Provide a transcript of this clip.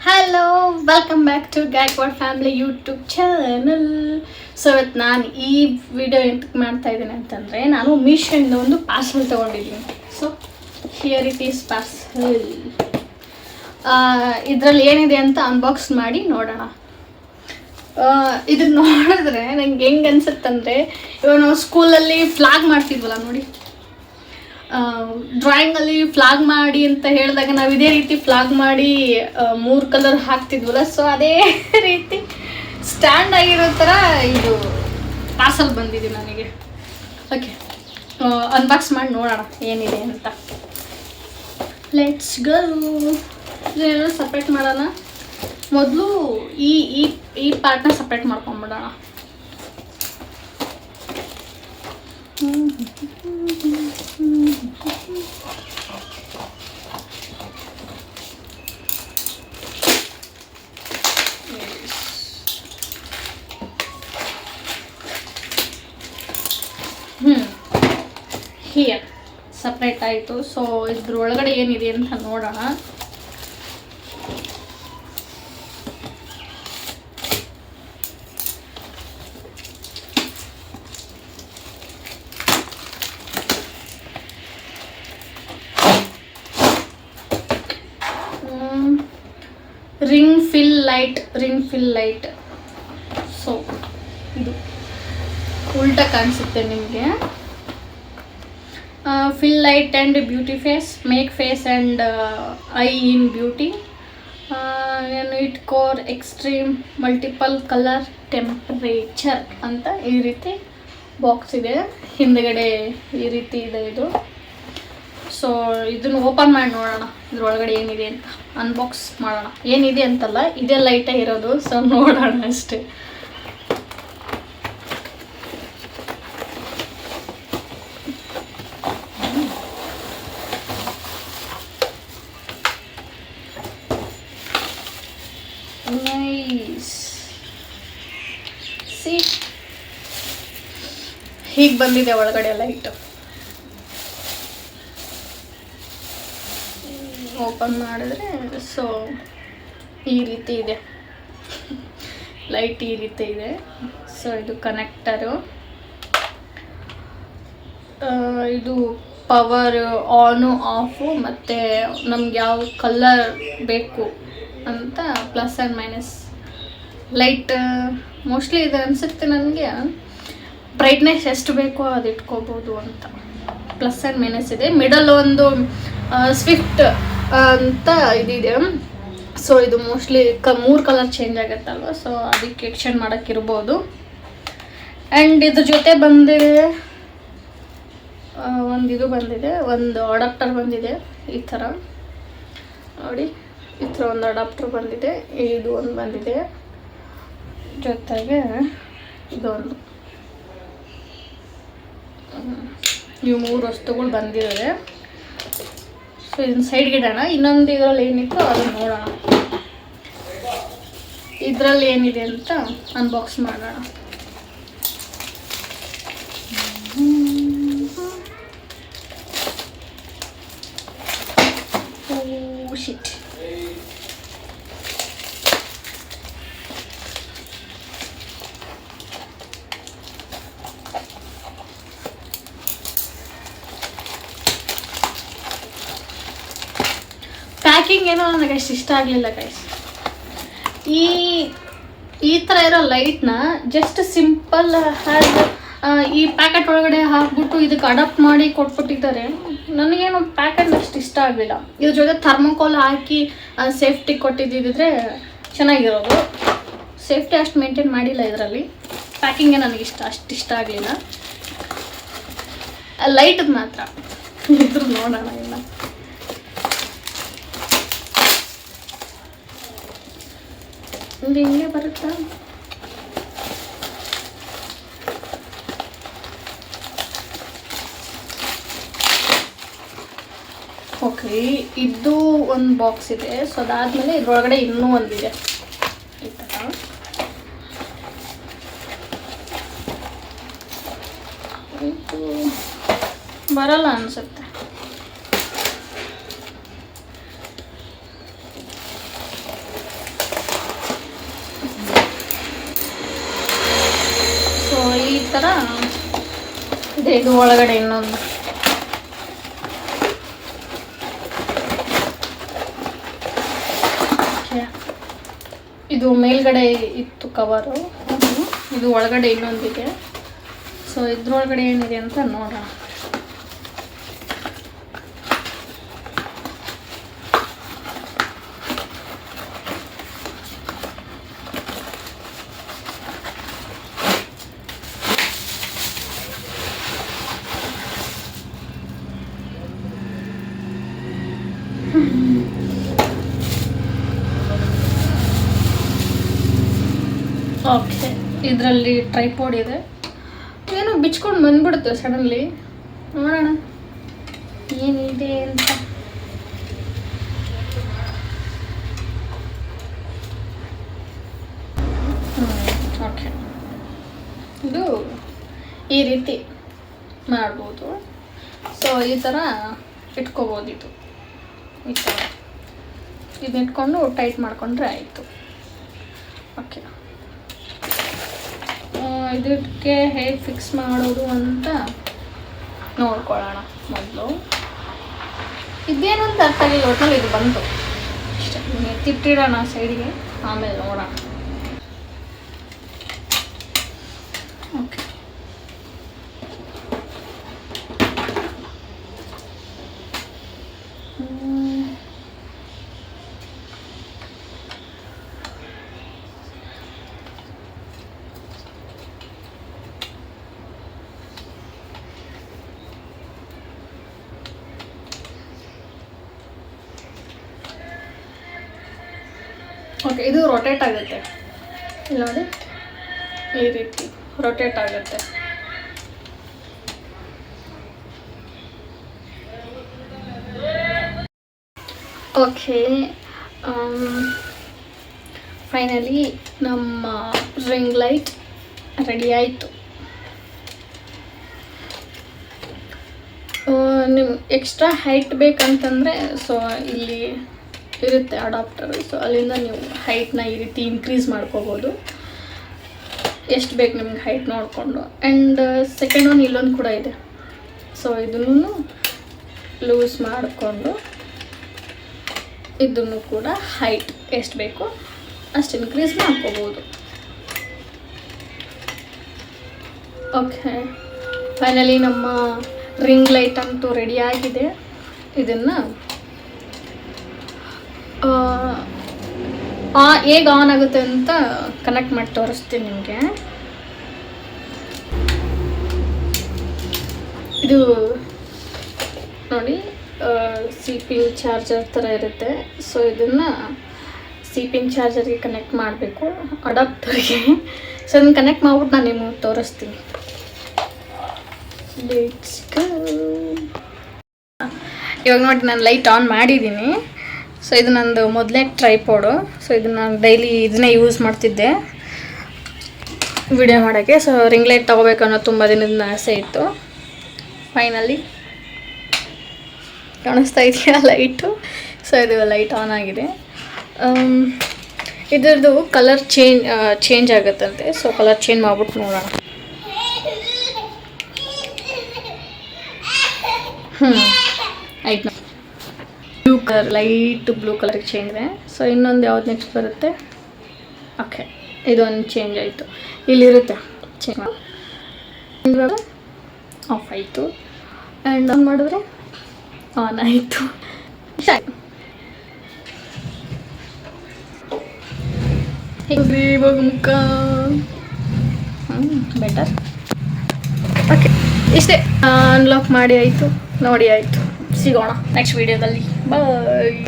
Hello, welcome back to Gaikwad family YouTube channel. So ಇವತ್ತು ನಾನು ಈ ವಿಡಿಯೋ ಎಂತಕ್ಕೆ ಮಾಡ್ತಾ ಇದ್ದೀನಿ ಅಂತಂದರೆ, ನಾನು ಮೀಶೋಯಿಂದ ಒಂದು ಪಾರ್ಸಲ್ ತೊಗೊಂಡಿದ್ದೀನಿ. So here it is parcel. ಇದರಲ್ಲಿ ಏನಿದೆ ಅಂತ ಅನ್ಬಾಕ್ಸ್ ಮಾಡಿ ನೋಡೋಣ. ಇದನ್ನ ನೋಡಿದ್ರೆ ನಂಗೆ ಹೆಂಗೆ ಅನ್ಸುತ್ತಂದರೆ, ಇವಾಗ ನಾವು ಸ್ಕೂಲಲ್ಲಿ ಫ್ಲಾಗ್ ಮಾಡ್ತಿದ್ವಲ್ಲ ನೋಡಿ, ಡ್ರಾಯಿಂಗಲ್ಲಿ ಫ್ಲಾಗ್ ಮಾಡಿ ಅಂತ ಹೇಳಿದಾಗ ನಾವು ಇದೇ ರೀತಿ ಫ್ಲಾಗ್ ಮಾಡಿ 3 ಕಲರ್ ಹಾಕ್ತಿದ್ವಲ್ಲ. ಸೊ ಅದೇ ರೀತಿ ಸ್ಟ್ಯಾಂಡ್ ಆಗಿರೋ ಥರ ಇದು ಪಾರ್ಸಲ್ ಬಂದಿದೆ ನನಗೆ. ಓಕೆ, ಅನ್ಬಾಕ್ಸ್ ಮಾಡಿ ನೋಡೋಣ ಏನಿದೆ ಅಂತ. Let's go. ಇದನ್ನೆಲ್ಲ ಸಪ್ರೇಟ್ ಮಾಡೋಣ. ಮೊದಲು ಈ ಈ ಈ ಪಾರ್ಟ್ನ ಸಪ್ರೇಟ್ ಮಾಡ್ಕೊಂಬಿಡೋಣ. ಹಿಯರ್ ಸಪ್ರೇಟ್ ಆಯಿತು. ಸೊ ಇದ್ರೊಳಗಡೆ ಏನಿದೆ ಅಂತ ನೋಡೋಣ. Ring fill light. ಸೊ ಇದು ಉಲ್ಟಾ ಕಾಣಿಸುತ್ತೆ ನಿಮಗೆ. Fill light and beauty face, make face and eye in beauty, it core extreme multiple colour temperature ಅಂತ ಈ ರೀತಿ ಬಾಕ್ಸ್ ಇದೆ. ಹಿಂದ್ಗಡೆ ಈ ರೀತಿ ಇದೆ ಇದು. ಸೊ ಇದನ್ನು ಓಪನ್ ಮಾಡಿ ನೋಡೋಣ ಇದ್ರೊಳಗಡೆ ಏನಿದೆ ಅಂತ. ಅನ್ಬಾಕ್ಸ್ ಮಾಡೋಣ. ಏನಿದೆ ಅಂತಲ್ಲ, ಇದೇ ಲೈಟೇ ಇರೋದು. ಸೊ ನೋಡೋಣ ಅಷ್ಟೇ. ನೈಸ್. ಸಿ, ಹೀಗೆ ಬಂದಿದೆ ಒಳಗಡೆ ಲೈಟ್. ಓಪನ್ ಮಾಡಿದ್ರೆ ಸೊ ಈ ರೀತಿ ಇದೆ ಲೈಟ್, ಈ ರೀತಿ ಇದೆ. ಸೊ ಇದು ಕನೆಕ್ಟರು. ಇದು ಪವರ್ ಆನು ಆಫು, ಮತ್ತು ನಮ್ಗೆ ಯಾವ ಕಲರ್ ಬೇಕು ಅಂತ plus and minus light. Mostly ಇದು ಅನಿಸುತ್ತೆ ನನಗೆ, ಬ್ರೈಟ್ನೆಸ್ ಎಷ್ಟು ಬೇಕೋ ಅದು ಇಟ್ಕೋಬೋದು ಅಂತ. ಪ್ಲಸ್ ಆ್ಯಂಡ್ ಮೈನಸ್ ಇದೆ. ಮಿಡಲ್ ಒಂದು ಸ್ವಿಫ್ಟ್ ಅಂತ ಇದಿದೆ. ಸೊ ಇದು ಮೋಸ್ಟ್ಲಿ 3 ಕಲರ್ ಚೇಂಜ್ ಆಗುತ್ತಲ್ವ. ಸೊ ಅದಕ್ಕೆ ಎಕ್ಸ್ಚೇಂಜ್ ಮಾಡೋಕ್ಕಿರ್ಬೋದು. ಆ್ಯಂಡ್ ಇದ್ರ ಜೊತೆ ಬಂದಿದೆ ಒಂದು ಇದು ಬಂದಿದೆ, ಒಂದು ಅಡಾಪ್ಟರ್ ಬಂದಿದೆ. ಈ ಥರ ನೋಡಿ, ಈ ಥರ ಒಂದು ಅಡಾಪ್ಟರ್ ಬಂದಿದೆ. ಇದು ಒಂದು ಬಂದಿದೆ, ಜೊತೆಗೆ ಇದೊಂದು. ಇವು 3 ವಸ್ತುಗಳು ಬಂದಿದ್ದಾವೆ. ಸೊ ಇದನ್ನ ಸೈಡ್ಗೆ ಇಡೋಣ. ಇನ್ನೊಂದು ಇದರಲ್ಲಿ ಏನಿತ್ತು ಅದನ್ನು ನೋಡೋಣ. ಇದರಲ್ಲಿ ಏನಿದೆ ಅಂತ ಅನ್ಬಾಕ್ಸ್ ಮಾಡೋಣ. ಓ ಶಿಟ್. ಪ್ಯಾಕಿಂಗ್ ಏನೋ ನನಗೆ ಅಷ್ಟು ಇಷ್ಟ ಆಗಲಿಲ್ಲ ಗೈಸ್. ಈ ಥರ ಇರೋ ಲೈಟ್ನ ಜಸ್ಟ್ ಸಿಂಪಲ್ ಈ ಪ್ಯಾಕೆಟ್ ಒಳಗಡೆ ಹಾಕ್ಬಿಟ್ಟು ಇದಕ್ಕೆ ಅಡಾಪ್ಟ್ ಮಾಡಿ ಕೊಟ್ಬಿಟ್ಟಿದ್ದಾರೆ. ನನಗೇನು ಪ್ಯಾಕೆಟ್ ಅಷ್ಟು ಇಷ್ಟ ಆಗಲಿಲ್ಲ. ಇದ್ರ ಜೊತೆ ಥರ್ಮೋಕೋಲ್ ಹಾಕಿ ಸೇಫ್ಟಿ ಕೊಟ್ಟಿದ್ದಿದ್ರೆ ಚೆನ್ನಾಗಿರೋದು. ಸೇಫ್ಟಿ ಅಷ್ಟು ಮೇಂಟೈನ್ ಮಾಡಿಲ್ಲ ಇದರಲ್ಲಿ. ಪ್ಯಾಕಿಂಗೇ ನನಗೆ ಅಷ್ಟು ಇಷ್ಟ ಆಗಲಿಲ್ಲ. ಲೈಟದು ಮಾತ್ರ ಇದ್ರ ನೋಡೋಣ. ಇಲ್ಲ ಇದು ಹಿಂಗೆ ಬರುತ್ತಾ? ಓಕೆ, ಇದು ಒಂದು ಬಾಕ್ಸ್ ಇದೆ. ಸೊ ಅದಾದಮೇಲೆ ಇದ್ರೊಳಗಡೆ ಇನ್ನೂ ಒಂದಿದೆ ಈ ಥರ. ಇದು ಬರಲ್ಲ ಅನಿಸುತ್ತೆ. ಥರ ಇದೆ. ಇದು ಒಳಗಡೆ ಇನ್ನೊಂದು ಇದು ಮೇಲ್ಗಡೆ ಇತ್ತು ಕವರು, ಇದು ಒಳಗಡೆ ಇನ್ನೊಂದಿದೆ. ಸೊ ಇದ್ರೊಳಗಡೆ ಏನಿದೆ ಅಂತ ನೋಡೋಣ. ಓಕೆ, ಇದರಲ್ಲಿ ಟ್ರೈಪಾಡ್ ಇದೆ. ಏನೋ ಬಿಚ್ಕೊಂಡು ಬಂದ್ಬಿಡುತ್ತೆ ಸಡನ್ಲಿ. ನೋಡೋಣ ಏನಿದೆ ಅಂತ. ಓಕೆ, ಇದು ಈ ರೀತಿ ಮಾಡ್ಬೋದು. ಸೊ ಈ ಥರ ಇಟ್ಕೋಬೋದು. ಇದು ಈ ಥರ ಇದನ್ನ ಇಟ್ಕೊಂಡು ಟೈಟ್ ಮಾಡಿಕೊಂಡ್ರೆ ಆಯಿತು. ಓಕೆ, ಇದಕ್ಕೆ ಹೇಗೆ ಫಿಕ್ಸ್ ಮಾಡೋದು ಅಂತ ನೋಡ್ಕೊಳ್ಳೋಣ ಮೊದಲು. ಇದೇನು ಅಂತ ಅರ್ಥ ಆಗಿಲ್ಲ, ಒಟ್ಟಿನಲ್ಲಿ ಇದು ಬಂತು ಅಷ್ಟೇ. ತಿಟ್ಟಿಡೋಣ ಸೈಡಿಗೆ, ಆಮೇಲೆ ನೋಡೋಣ. ಓಕೆ, ಓಕೆ, ಇದು ರೊಟೇಟ್ ಆಗುತ್ತೆ. ಇಲ್ಲ ನೋಡಿ, ಈ ರೀತಿ ರೊಟೇಟ್ ಆಗುತ್ತೆ. ಓಕೆ, ಫೈನಲಿ ನಮ್ಮ ರಿಂಗ್ ಲೈಟ್ ರೆಡಿ ಆಯಿತು. ನಿಮ್ಗೆ ಎಕ್ಸ್ಟ್ರಾ ಹೈಟ್ ಬೇಕಂತಂದರೆ ಸೊ ಇಲ್ಲಿ ಇರುತ್ತೆ ಅಡಾಪ್ಟರ್. ಸೊ ಅಲ್ಲಿಂದ ನೀವು ಹೈಟ್ನ ಈ ರೀತಿ ಇನ್ಕ್ರೀಸ್ ಮಾಡ್ಕೋಬೋದು, ಎಷ್ಟು ಬೇಕು ನಿಮ್ಗೆ ಹೈಟ್ ನೋಡಿಕೊಂಡು. ಆ್ಯಂಡ್ ಸೆಕೆಂಡ್ ಒನ್ ಇಲ್ಲೊಂದು ಕೂಡ ಇದೆ. ಸೊ ಇದನ್ನು ಲೂಸ್ ಮಾಡಿಕೊಂಡು ಇದನ್ನು ಕೂಡ ಹೈಟ್ ಎಷ್ಟು ಬೇಕು ಅಷ್ಟು ಇನ್ಕ್ರೀಸ್ ಮಾಡ್ಕೋಬೋದು. ಓಕೆ, ಫೈನಲಿ ನಮ್ಮ ರಿಂಗ್ ಲೈಟ್ ಅಂತೂ ರೆಡಿ ಆಗಿದೆ. ಇದನ್ನು ಹೇಗೆ ಆನ್ ಆಗುತ್ತೆ ಅಂತ ಕನೆಕ್ಟ್ ಮಾಡಿ ತೋರಿಸ್ತೀನಿ ನಿಮಗೆ. ಇದು ನೋಡಿ, ಸಿ ಪಿನ್ ಚಾರ್ಜರ್ ಥರ ಇರುತ್ತೆ. ಸೊ ಇದನ್ನು ಸಿ ಪಿನ್ ಚಾರ್ಜರ್ಗೆ ಕನೆಕ್ಟ್ ಮಾಡಬೇಕು, ಅಡಾಪ್ಟರ್ಗೆ. ಸೊ ಅದನ್ನು ಕನೆಕ್ಟ್ ಮಾಡ್ಬಿಟ್ಟು ನಾನು ನಿಮಗೆ ತೋರಿಸ್ತೀನಿ. ಇವಾಗ ನೋಡಿ, ನಾನು ಲೈಟ್ ಆನ್ ಮಾಡಿದ್ದೀನಿ. ಸೊ ಇದು ನಂದು ಮೊದಲೇ ಟ್ರೈಪಾಡು. ಸೊ ಇದನ್ನು ಡೈಲಿ ಇದನ್ನೇ ಯೂಸ್ ಮಾಡ್ತಿದ್ದೆ ವಿಡಿಯೋ ಮಾಡೋಕ್ಕೆ. ಸೊ ರಿಂಗ್ ಲೈಟ್ ತೊಗೋಬೇಕು ಅನ್ನೋ ತುಂಬ ದಿನದ ಆಸೆ ಇತ್ತು. ಫೈನಲಿ ಕಾಣಿಸ್ತಾ ಇದೆಯಾ ಲೈಟು? ಸೊ ಇದು ಲೈಟ್ ಆನ್ ಆಗಿದೆ. ಇದರದ್ದು ಕಲರ್ ಚೇಂಜ್ ಆಗುತ್ತಂತೆ. ಸೊ ಕಲರ್ ಚೇಂಜ್ ಮಾಡ್ಬಿಟ್ಟು ನೋಡೋಣ. ಆಯ್ತು, ಬ್ಲೂ ಕಲರ್, ಲೈಟ್ ಬ್ಲೂ ಕಲರ್ಗೆ ಚೇಂಜ್ ಇದೆ. ಸೊ ಇನ್ನೊಂದು ಯಾವ್ದು ನೆಕ್ಸ್ಟ್ ಬರುತ್ತೆ? ಓಕೆ, ಇದೊಂದು ಚೇಂಜ್ ಆಯಿತು. ಇಲ್ಲಿರುತ್ತೆ ಚೇಂಜ್ ಮಾಡಿ ಆಫ್ ಆಯಿತು. ಆ್ಯಂಡ್ ಆನ್ ಮಾಡಿದ್ರೆ ಆನ್ ಆಯಿತು. ಇವಾಗ ಮುಖ ಬೆಟರ್. ಓಕೆ, ಇಷ್ಟೇ. ಅನ್ಲಾಕ್ ಮಾಡಿ ಆಯಿತು, ನೋಡಿ ಆಯಿತು. ಸಿಗೋಣ ನೆಕ್ಸ್ಟ್ ವಿಡಿಯೋದಲ್ಲಿ. ಬಾಯ್.